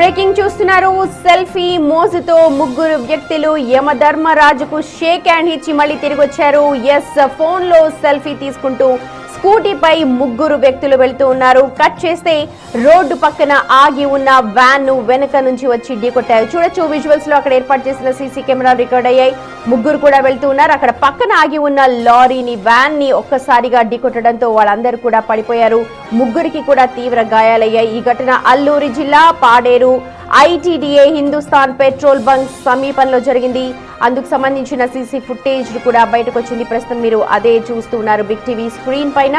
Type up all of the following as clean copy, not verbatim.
Breaking చూస్తున్నారు. Selfie మోజుతో ముగ్గురు వ్యక్తులు యమధర్మరాజుకు షేక్ హ్యాండ్ ఇచ్చి మళ్ళీ తిరిగి వచ్చారు. ఫోన్ లో సెల్ఫీ తీసుకుంటూ స్కూటీపై ముగ్గురు వ్యక్తులు వెళ్తూ ఉన్నారు. కట్ చేస్తే రోడ్డు పక్కన ఆగి ఉన్న వ్యాన్ ను వెనుక నుంచి వచ్చి ఢీకొట్టారు. చూడొచ్చు విజువల్స్ లో అక్కడ ఏర్పాటు చేసిన సీసీ కెమెరా రికార్డ్ అయ్యాయి. ముగ్గురు కూడా వెళ్తూ ఉన్నారు. అక్కడ పక్కన ఆగి ఉన్న లారీని వ్యాన్ ని ఒక్కసారిగా ఢీకొట్టడంతో వాళ్ళందరూ కూడా పడిపోయారు. ముగ్గురికి కూడా తీవ్ర గాయాలయ్యాయి. ఈ ఘటన అల్లూరి జిల్లా Paderu ITDA Hindustan petrol bunk సమీపంలో జరిగింది. అందుకు సంబంధించిన సీసీ ఫుటేజ్ కూడా బయటకు వచ్చింది. ప్రస్తుతం మీరు అదే చూస్తున్నారు బిగ్ టీవీ స్క్రీన్ పైన.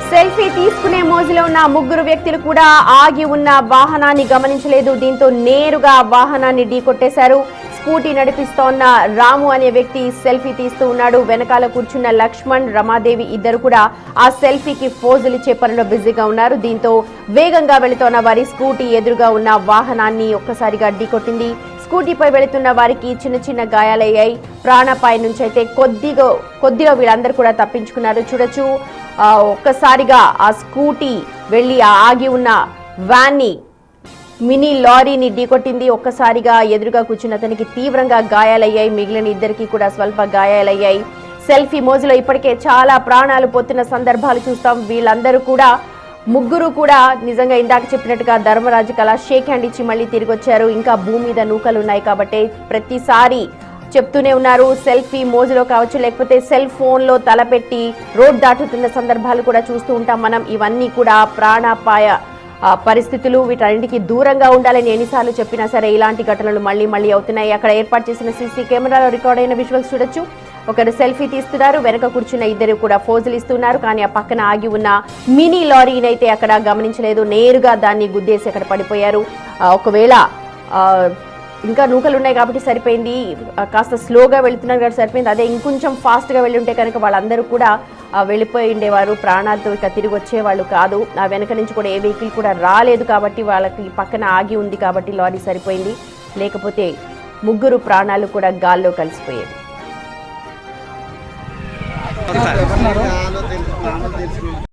సెల్ఫీ తీసుకునే మోజులో ఉన్న ముగ్గురు వ్యక్తులు కూడా ఆగి ఉన్న వాహనాన్ని గమనించలేదు. దీంతో నేరుగా వాహనాన్ని ఢీకొట్టేశారు. స్కూటీ నడిపిస్తోన్న రాము అనే వ్యక్తి సెల్ఫీ తీస్తూ ఉన్నాడు. వెనకాల కూర్చున్న లక్ష్మణ్, రమాదేవి ఇద్దరు కూడా ఆ సెల్ఫీకి ఫోజులు ఇచ్చే పనిలో బిజీగా ఉన్నారు. దీంతో వేగంగా వెళుతోన్న వారి స్కూటీ ఎదురుగా ఉన్న వాహనాన్ని ఒక్కసారిగా ఢీకొట్టింది. స్కూటీపై వెళుతున్న వారికి చిన్న చిన్న గాయాలయ్యాయి. ప్రాణాపాయం నుంచి అయితే కొద్దిగా వీళ్ళందరూ కూడా తప్పించుకున్నారు. చూడొచ్చు ఒక్కసారిగా ఆ స్కూటీ వెళ్లి ఆగి ఉన్న వ్యాన్ ని మినీ లారీని ఢీకొట్టింది. ఒక్కసారిగా ఎదురుగా కూర్చున్న అతనికి తీవ్రంగా గాయాలయ్యాయి. మిగిలిన ఇద్దరికి కూడా స్వల్ప గాయాలయ్యాయి. సెల్ఫీ మోజులో ఇప్పటికే చాలా ప్రాణాలు పోతున్న సందర్భాలు చూస్తాం. వీళ్ళందరూ కూడా ముగ్గురు కూడా నిజంగా ఇందాక చెప్పినట్టుగా ధర్మరాజుకి అలా షేక్ హ్యాండ్ ఇచ్చి మళ్ళీ తిరిగి వచ్చారు. ఇంకా భూమి మీద నూకలు ఉన్నాయి కాబట్టి ప్రతిసారి చెప్తూనే ఉన్నారు. సెల్ఫీ మోజులో కావచ్చు, లేకపోతే సెల్ ఫోన్ లో తలపెట్టి రోడ్ దాటుతున్న సందర్భాలు కూడా చూస్తూ ఉంటాం మనం. ఇవన్నీ కూడా ప్రాణాపాయ పరిస్థితులు. వీటన్నిటికీ దూరంగా ఉండాలని ఎన్నిసార్లు చెప్పినా సరే ఇలాంటి ఘటనలు మళ్ళీ అవుతున్నాయి. అక్కడ ఏర్పాటు చేసిన సీసీ కెమెరాలో రికార్డ్ అయిన విజువల్స్ చూడొచ్చు. ఒకరు సెల్ఫీ తీస్తున్నారు, వెనక కూర్చున్న ఇద్దరు కూడా ఫోజులు ఇస్తున్నారు. కానీ ఆ పక్కన ఆగి ఉన్న మినీ లారీని అయితే అక్కడ గమనించలేదు. నేరుగా దాన్ని గుద్దేసి అక్కడ పడిపోయారు. ఒకవేళ ఇంకా నూకలు ఉన్నాయి కాబట్టి సరిపోయింది, కాస్త స్లోగా వెళుతున్నారు కాబట్టి సరిపోయింది. అదే ఇంకొంచెం ఫాస్ట్గా వెళ్ళి ఉంటే కనుక వాళ్ళందరూ కూడా వెళ్ళిపోయి ఉండేవారు. ప్రాణాలతో ఇక తిరిగి వచ్చేవాళ్ళు కాదు. ఆ వెనక నుంచి కూడా ఏ వెహికల్ కూడా రాలేదు కాబట్టి వాళ్ళకి పక్కన ఆగి ఉంది కాబట్టి లారీ సరిపోయింది. లేకపోతే ముగ్గురు ప్రాణాలు కూడా గాల్లో కలిసిపోయేవి.